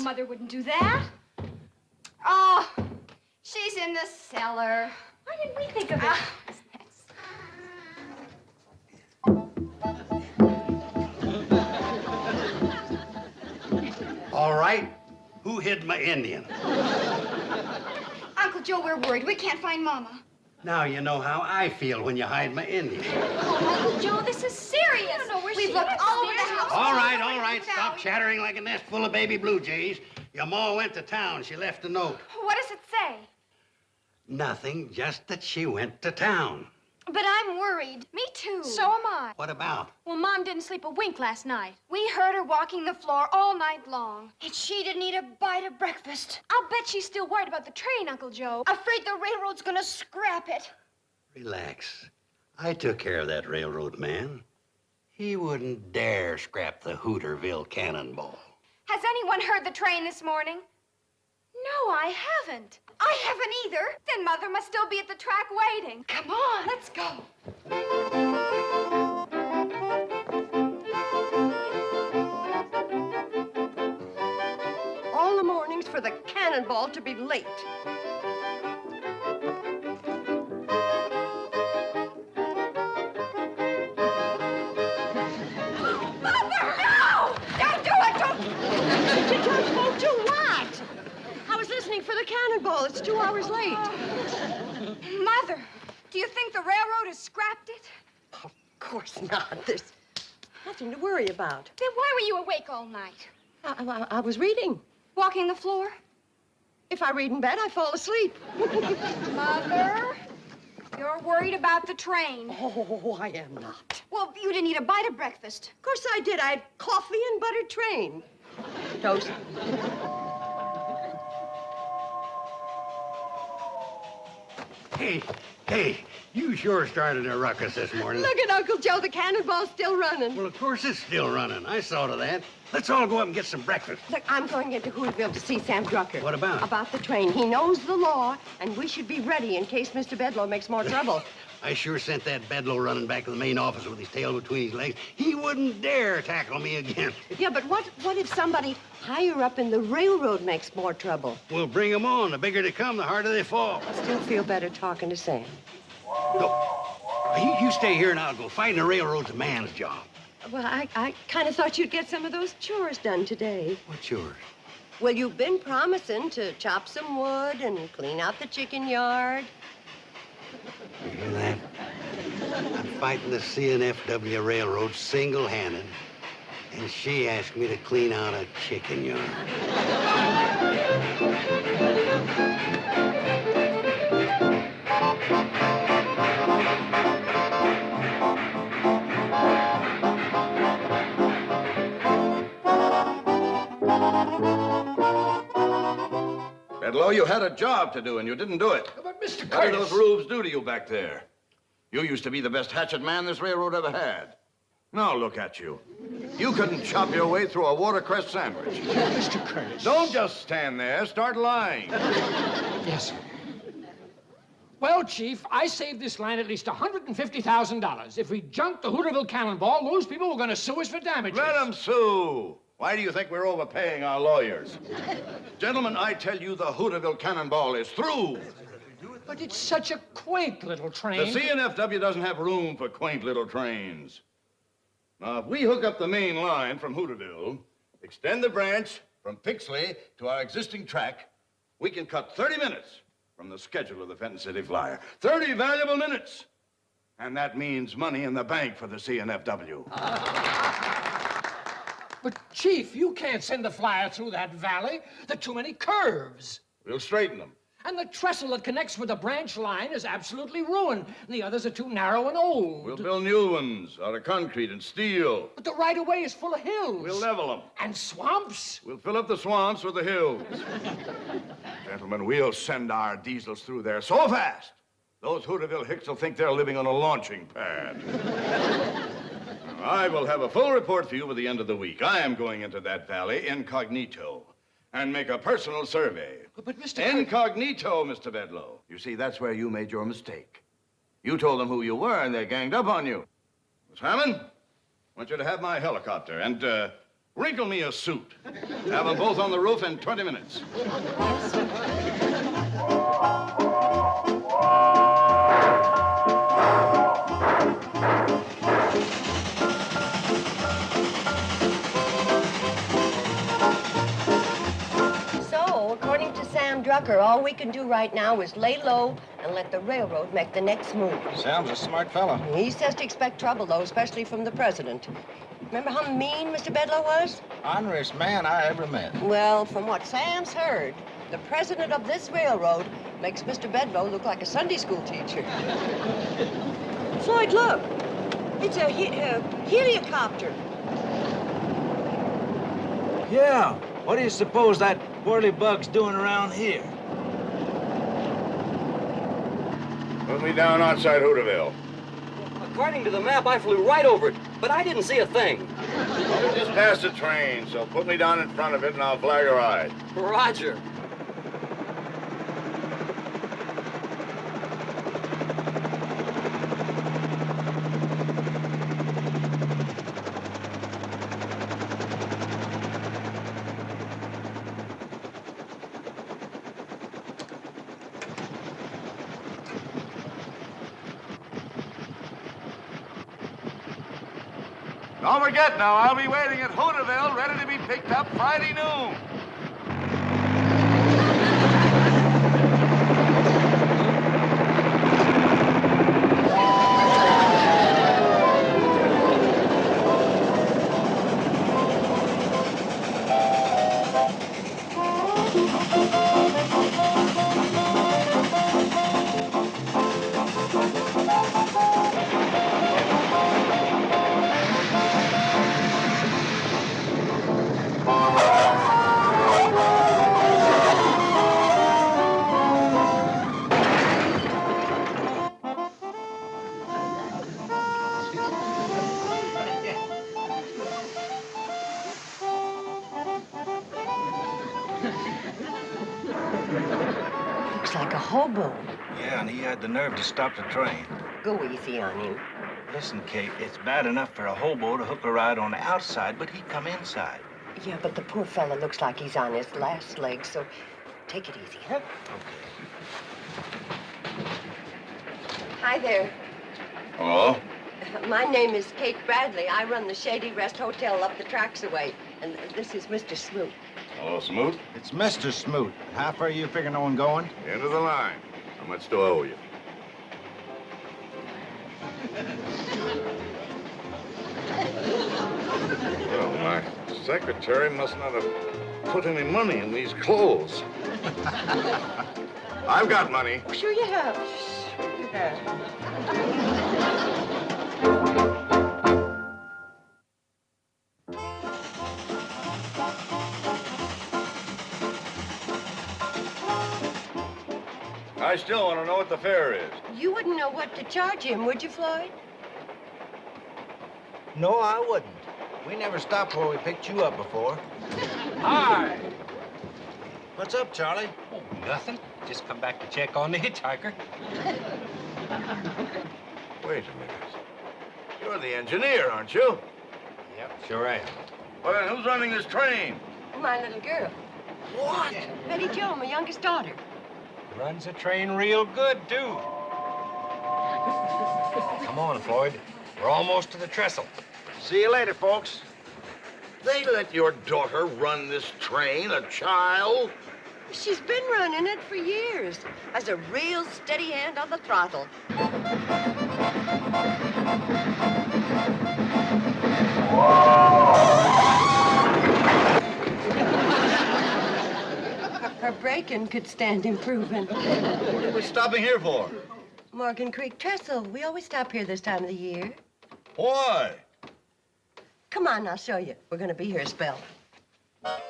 Mother wouldn't do that. Oh, she's in the cellar. Why didn't we think of it? All right. Who hid my Indian? Uncle Joe, we're worried. We can't find Mama. Now you know how I feel when you hide my Indian. Oh, Uncle Joe, this is serious. We've looked all over the house. All right. Stop chattering like a nest full of baby blue jays. Your ma went to town. She left a note. What does it say? Nothing, just that she went to town. But I'm worried. Me too. So am I. What about? Well, Mom didn't sleep a wink last night. We heard her walking the floor all night long. And she didn't eat a bite of breakfast. I'll bet she's still worried about the train, Uncle Joe. Afraid the railroad's gonna scrap it. Relax. I took care of that railroad man. He wouldn't dare scrap the Hooterville cannonball. Has anyone heard the train this morning? No, I haven't. I haven't either. Then Mother must still be at the track waiting. Come on. Let's go. All the mornings for the cannonball to be late. For the cannonball. It's 2 hours late. Mother, do you think the railroad has scrapped it? Of course not. There's nothing to worry about. Then why were you awake all night? I was reading. Walking the floor? If I read in bed, I fall asleep. Mother, you're worried about the train. Oh, I am not. Well, you didn't eat a bite of breakfast. Of course I did. I had coffee and buttered train. Toast. Hey, you sure started a ruckus this morning. Look at Uncle Joe. The cannonball's still running. Well, of course it's still running. I saw to that. Let's all go up and get some breakfast. Look, I'm going into Hooterville to see Sam Drucker. What about? About the train. He knows the law, and we should be ready in case Mr. Bedloe makes more trouble. I sure sent that Bedloe running back to the main office with his tail between his legs. He wouldn't dare tackle me again. Yeah, but what if somebody higher up in the railroad makes more trouble? We'll bring them on. The bigger they come, the harder they fall. I still feel better talking to Sam. You stay here and I'll go. Fighting the railroad's a man's job. Well, I kind of thought you'd get some of those chores done today. What chores? Well, you've been promising to chop some wood and clean out the chicken yard. You hear that? I'm fighting the CNFW Railroad single-handed, and she asked me to clean out a chicken yard. Bedloe, you had a job to do, and you didn't do it. But, Mr. Curtis... What do those rubes do to you back there? You used to be the best hatchet man this railroad ever had. Now look at you. You couldn't chop your way through a watercress sandwich. Mr. Curtis... Don't just stand there. Start lying. Yes, sir. Well, Chief, I saved this line at least $150,000. If we junked the Hooterville cannonball, those people were going to sue us for damages. Let them sue. Why do you think we're overpaying our lawyers? Gentlemen, I tell you the Hooterville cannonball is through. But it's such a quaint little train. The CNFW doesn't have room for quaint little trains. Now, if we hook up the main line from Hooterville, extend the branch from Pixley to our existing track, we can cut 30 minutes from the schedule of the Fenton City Flyer. 30 valuable minutes. And that means money in the bank for the CNFW. But, Chief, you can't send the flyer through that valley. There are too many curves. We'll straighten them. And the trestle that connects with the branch line is absolutely ruined. The others are too narrow and old. We'll build new ones out of concrete and steel. But the right-of-way is full of hills. We'll level them. And swamps. We'll fill up the swamps with the hills. Gentlemen, we'll send our diesels through there so fast, those Hooterville hicks will think they're living on a launching pad. I will have a full report for you by the end of the week. I am going into that valley incognito and make a personal survey. But Mr. Incognito, Mr. Bedloe. You see, that's where you made your mistake. You told them who you were, and they ganged up on you. Miss Hammond, I want you to have my helicopter and wrinkle me a suit. Have them both on the roof in 20 minutes. Drucker, all we can do right now is lay low and let the railroad make the next move. Sam's a smart fellow. He says to expect trouble, though, especially from the president. Remember how mean Mr. Bedloe was? Honorest man I ever met. Well, from what Sam's heard, the president of this railroad makes Mr. Bedloe look like a Sunday school teacher. Floyd, look. It's a heliocopter. Yeah. What do you suppose that whirly-bug's doing around here? Put me down outside Hooterville. According to the map, I flew right over it, but I didn't see a thing. Well, we just passed the train, so put me down in front of it and I'll flag a ride. Roger. Don't forget now, I'll be waiting at Hooterville, ready to be picked up Friday noon. Looks like a hobo. Yeah, and he had the nerve to stop the train. Go easy on him. Listen, Kate, it's bad enough for a hobo to hook a ride on the outside, but he'd come inside. Yeah, but the poor fella looks like he's on his last leg, so take it easy, huh? Okay. Hi there. Hello? My name is Kate Bradley. I run the Shady Rest Hotel up the tracks away. And this is Mr. Smoot. Hello, Smoot. It's Mr. Smoot. How far are you figuring on going? End of the line. How much do I owe you? Well, my secretary must not have put any money in these clothes. I've got money. Sure you have. Sure you have. I still want to know what the fare is. You wouldn't know what to charge him, would you, Floyd? No, I wouldn't. We never stopped where we picked you up before. Hi. What's up, Charlie? Oh, nothing. Just come back to check on the hitchhiker. Wait a minute. You're the engineer, aren't you? Yep, sure am. Well, then who's running this train? My little girl. What? Betty Jo, my youngest daughter. Runs the train real good, too. Come on, Floyd. We're almost to the trestle. See you later, folks. They let your daughter run this train, a child? She's been running it for years. Has a real steady hand on the throttle. Whoa! Her braking could stand improving. What are we stopping here for? Morgan Creek Trestle. We always stop here this time of the year. Why? Come on, I'll show you. We're gonna be here a spell. Well,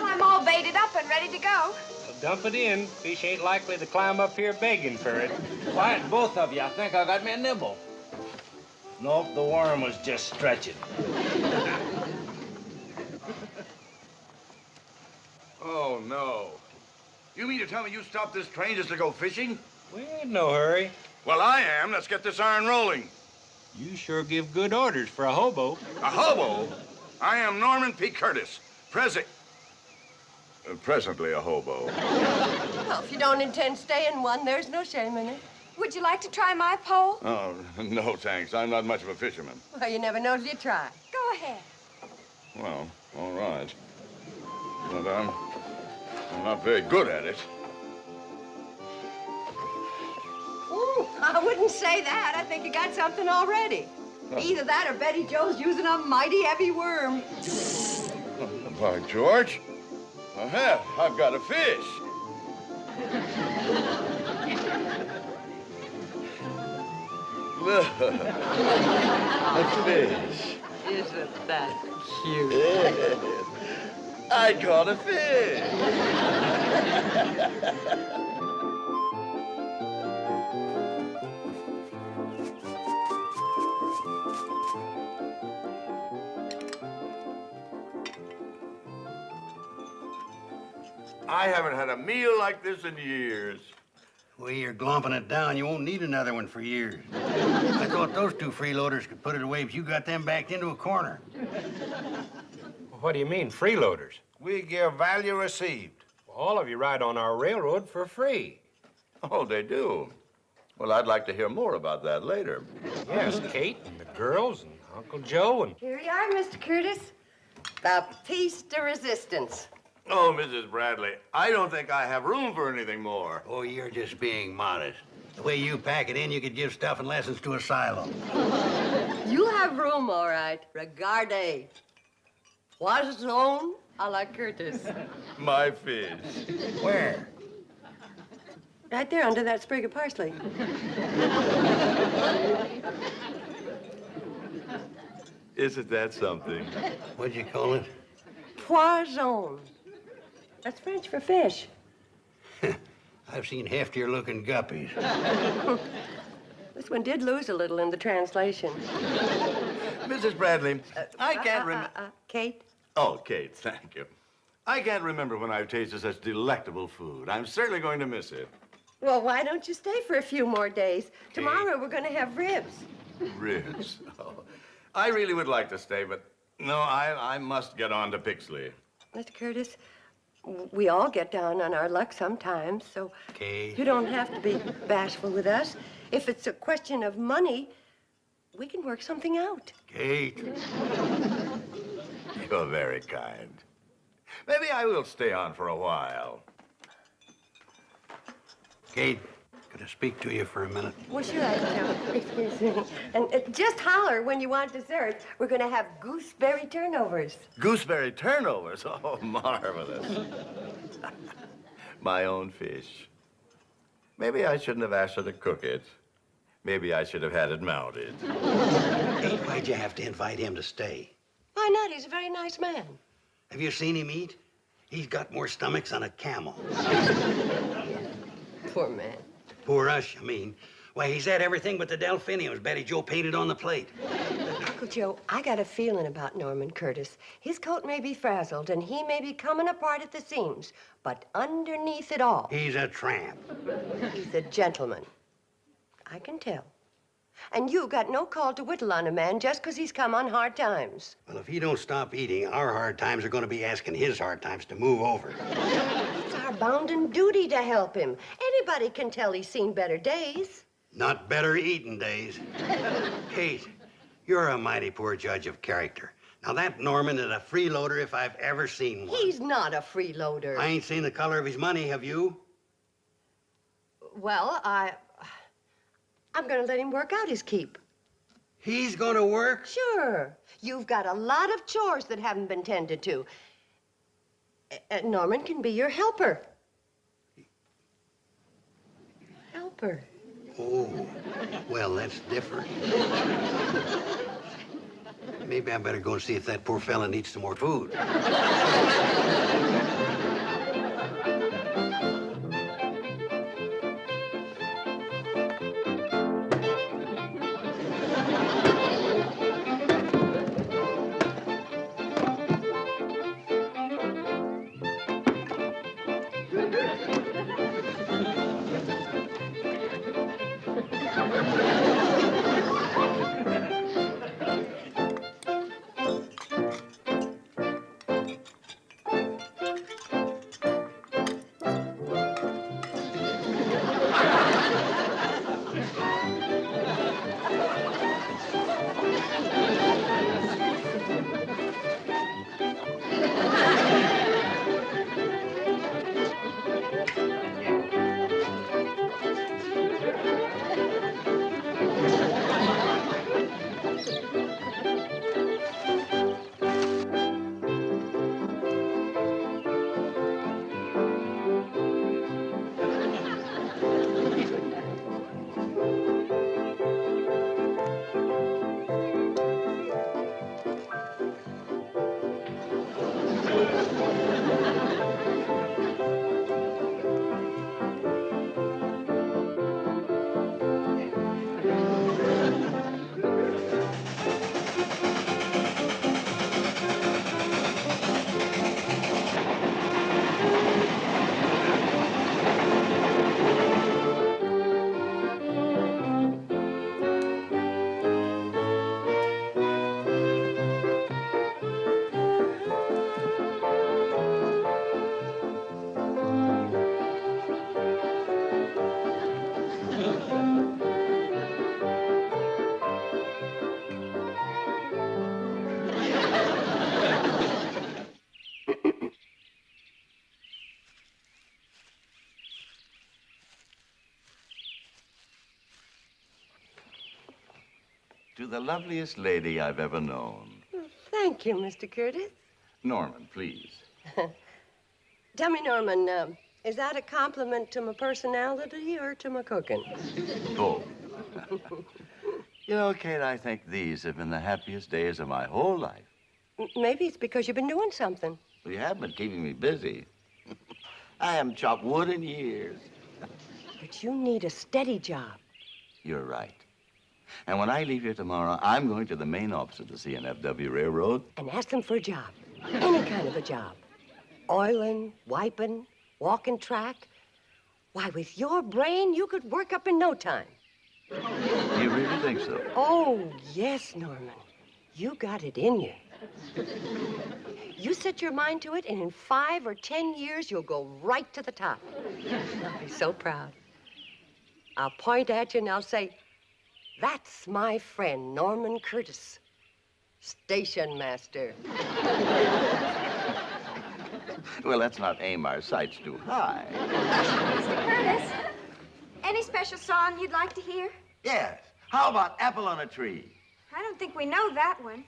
I'm all baited up and ready to go. Dump it in. Fish ain't likely to climb up here begging for it. Quiet, both of you. I think I got me a nibble. Nope, the worm was just stretching. Oh, no. You mean to tell me you stopped this train just to go fishing? We ain't in no hurry. Well, I am. Let's get this iron rolling. You sure give good orders for a hobo. A hobo? I am Norman P. Curtis, presently a hobo. Well, if you don't intend staying one, there's no shame in it. Would you like to try my pole? Oh, no, thanks. I'm not much of a fisherman. Well, you never know till you try. Go ahead. Well, all right. But I'm not very good at it. Ooh, I wouldn't say that. I think you got something already. Either that or Betty Jo's using a mighty heavy worm. By George, I have. I've got a fish. Look, a fish. Isn't that cute? Yes. I caught a fish. I haven't had a meal like this in years. The way you're glomping it down, you won't need another one for years. I thought those two freeloaders could put it away, but you got them backed into a corner. What do you mean, freeloaders? We give value received. All of you ride on our railroad for free. Oh, they do? Well, I'd like to hear more about that later. Yes, Kate and the girls and Uncle Joe and... Here you are, Mr. Curtis. The piece de resistance. Oh, Mrs. Bradley, I don't think I have room for anything more. Oh, you're just being modest. The way you pack it in, you could give stuff and lessons to a silo. You have room, all right. Regarde. Poisson a la Curtis. My fish. Where? Right there under that sprig of parsley. Isn't that something? What'd you call it? Poisson. That's French for fish. I've seen heftier looking guppies. This one did lose a little in the translation. Mrs. Bradley, I can't remember. Kate? Oh, Kate, thank you. I can't remember when I've tasted such delectable food. I'm certainly going to miss it. Well, why don't you stay for a few more days? Tomorrow we're going to have ribs. Ribs. Oh, I really would like to stay, but no, I must get on to Pixley. Mr. Curtis, we all get down on our luck sometimes, so Kate. you don't have to be bashful with us. If it's a question of money, we can work something out. Kate. You're very kind. Maybe I will stay on for a while. Kate, could I speak to you for a minute? Well, sure, I can. Excuse me. And just holler when you want dessert. We're going to have gooseberry turnovers. Gooseberry turnovers? Oh, marvelous. My own fish. Maybe I shouldn't have asked her to cook it. Maybe I should have had it mounted. Kate, why'd you have to invite him to stay? Why not? He's a very nice man. Have you seen him eat? He's got more stomachs than a camel. Poor man. Poor us, you mean. Why, he's had everything but the delphiniums Betty Jo painted on the plate. Uncle Joe, I got a feeling about Norman Curtis. His coat may be frazzled, and he may be coming apart at the seams, but underneath it all, He's a tramp. he's a gentleman. I can tell. And you got no call to whittle on a man just 'cause he's come on hard times. Well, if he don't stop eating, our hard times are going to be asking his hard times to move over. It's our bounden duty to help him. Anybody can tell he's seen better days. Not better eating days. Kate, you're a mighty poor judge of character. Now, that Norman is a freeloader if I've ever seen one. He's not a freeloader. I ain't seen the color of his money, have you? Well, I'm gonna let him work out his keep. He's gonna work? Sure. You've got a lot of chores that haven't been tended to. Norman can be your helper. Helper. Oh, well, that's different. Maybe I better go and see if that poor fella needs some more food. To the loveliest lady I've ever known. Thank you, Mr. Curtis. Norman, please. Tell me, Norman, is that a compliment to my personality or to my cooking? Both. You know, Kate, I think these have been the happiest days of my whole life. Maybe it's because you've been doing something. Well, you have been keeping me busy. I haven't chopped wood in years. But you need a steady job. You're right. And when I leave here tomorrow, I'm going to the main office of the CNFW Railroad. And ask them for a job. Any kind of a job. Oiling, wiping, walking track. Why, with your brain, you could work up in no time. You really think so? Oh, yes, Norman. You got it in you. You set your mind to it, and in 5 or 10 years, you'll go right to the top. I'll be so proud. I'll point at you and I'll say, that's my friend, Norman Curtis, station master. Well, let's not aim our sights too high. Mr. Curtis, any special song you'd like to hear? Yes. How about Apple on a Tree? I don't think we know that one.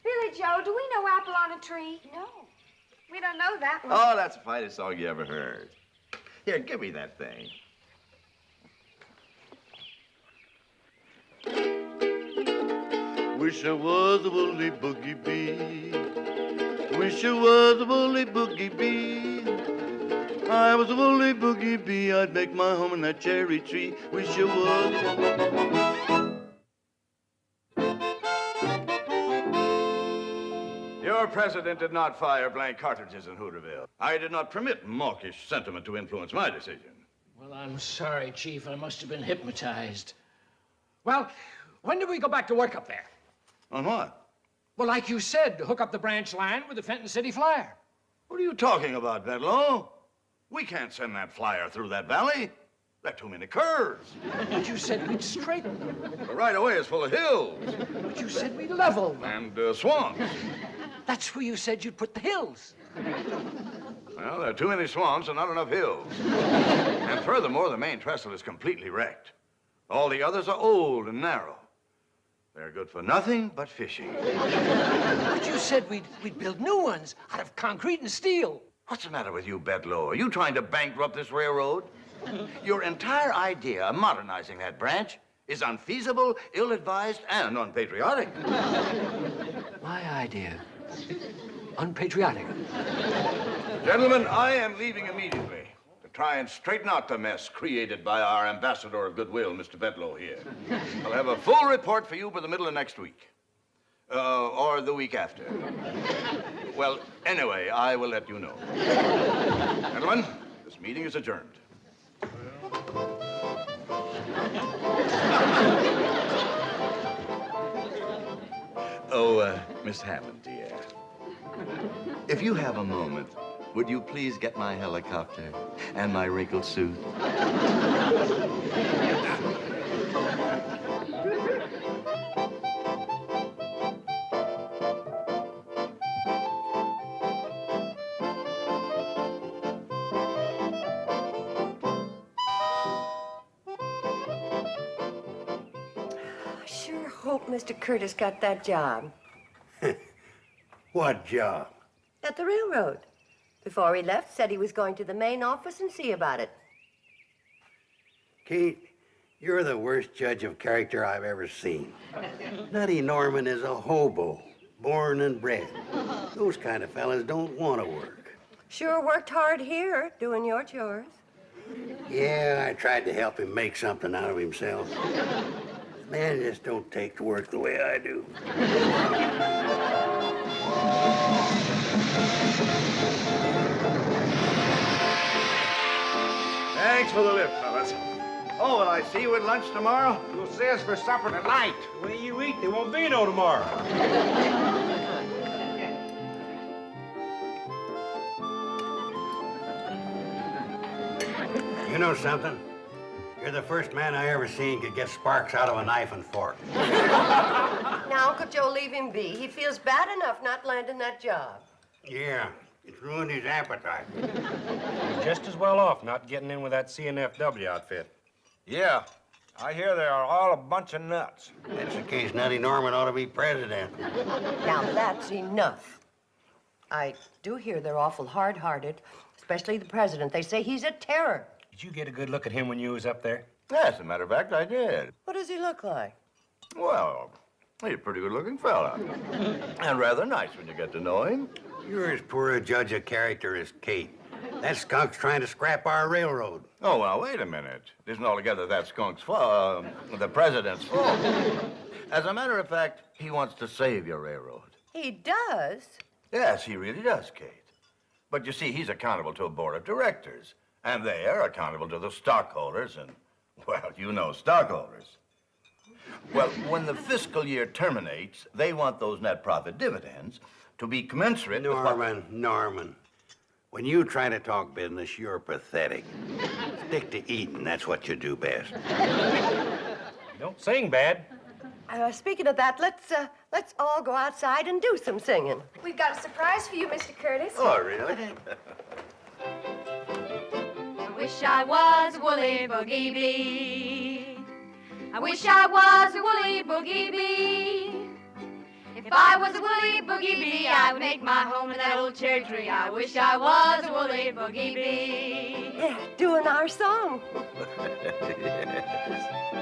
Billie Jo, do we know Apple on a Tree? No. We don't know that one. Oh, that's the finest song you ever heard. Here, give me that thing. Wish I was a woolly boogie bee. Wish I was a woolly boogie bee. I was a woolly boogie bee. I'd make my home in that cherry tree. Wish I was. Your president did not fire blank cartridges in Hooterville. I did not permit mawkish sentiment to influence my decision. Well, I'm sorry, Chief. I must have been hypnotized. Well, when do we go back to work up there? On what? Well, like you said, hook up the branch line with the Fenton City Flyer. What are you talking about, Bedloe? We can't send that flyer through that valley. There are too many curves. But you said we'd straighten them. The right-of-way is full of hills. But you said we'd level them. And swamps. That's where you said you'd put the hills. Well, there are too many swamps and not enough hills. And furthermore, the main trestle is completely wrecked. All the others are old and narrow. They're good for nothing but fishing. But you said we'd build new ones out of concrete and steel. What's the matter with you, Bedloe? Are you trying to bankrupt this railroad? Your entire idea of modernizing that branch is unfeasible, ill-advised, and unpatriotic. My idea. Unpatriotic. Gentlemen, I am leaving immediately to try and straighten out the mess created by our ambassador of goodwill, Mr. Bedloe here. I'll have a full report for you by the middle of next week. Or the week after. Well, anyway, I will let you know. Gentlemen, this meeting is adjourned. Oh, Miss Hammond, dear. If you have a moment, would you please get my helicopter and my wrinkled suit? Hope Mr. Curtis got that job. What job? At the railroad. Before he left, said he was going to the main office and see about it. Kate, you're the worst judge of character I've ever seen. Nutty Norman is a hobo, born and bred. Those kind of fellas don't want to work. Sure worked hard here, doing your chores. Yeah, I tried to help him make something out of himself. Man just don't take to work the way I do. Thanks for the lift, fellas. Oh, will I see you at lunch tomorrow? You'll see us for supper tonight. The way you eat, there won't be no tomorrow. You know something? You're the first man I ever seen could get sparks out of a knife and fork. Now, Uncle Joe, leave him be. He feels bad enough not landing that job. Yeah, it's ruined his appetite. He's just as well off not getting in with that CNFW outfit. Yeah, I hear they are all a bunch of nuts. That's the case. Nutty Norman ought to be president. Now, that's enough. I do hear they're awful hard-hearted, especially the president. They say he's a terror. Did you get a good look at him when you was up there? As a matter of fact, I did. What does he look like? Well, he's a pretty good-looking fella. And rather nice when you get to know him. You're as poor a judge of character as Kate. That skunk's trying to scrap our railroad. Oh, well, wait a minute. It isn't altogether that skunk's fault, the president's fault. As a matter of fact, he wants to save your railroad. He does? Yes, he really does, Kate. But you see, he's accountable to a board of directors. And they are accountable to the stockholders and, well, you know stockholders. Well, when the fiscal year terminates, they want those net profit dividends to be commensurate with Norman. When you try to talk business, you're pathetic. Stick to eating. That's what you do best. You don't sing bad. Speaking of that, let's all go outside and do some singing. We've got a surprise for you, Mr. Curtis. Oh, really? I wish I was Woolly Boogie Bee. I wish I was a Woolly Boogie Bee. If I was a Woolly Boogie Bee, I would make my home in that old cherry tree. I wish I was a Woolly Boogie Bee. Yeah, doing our song. Yes.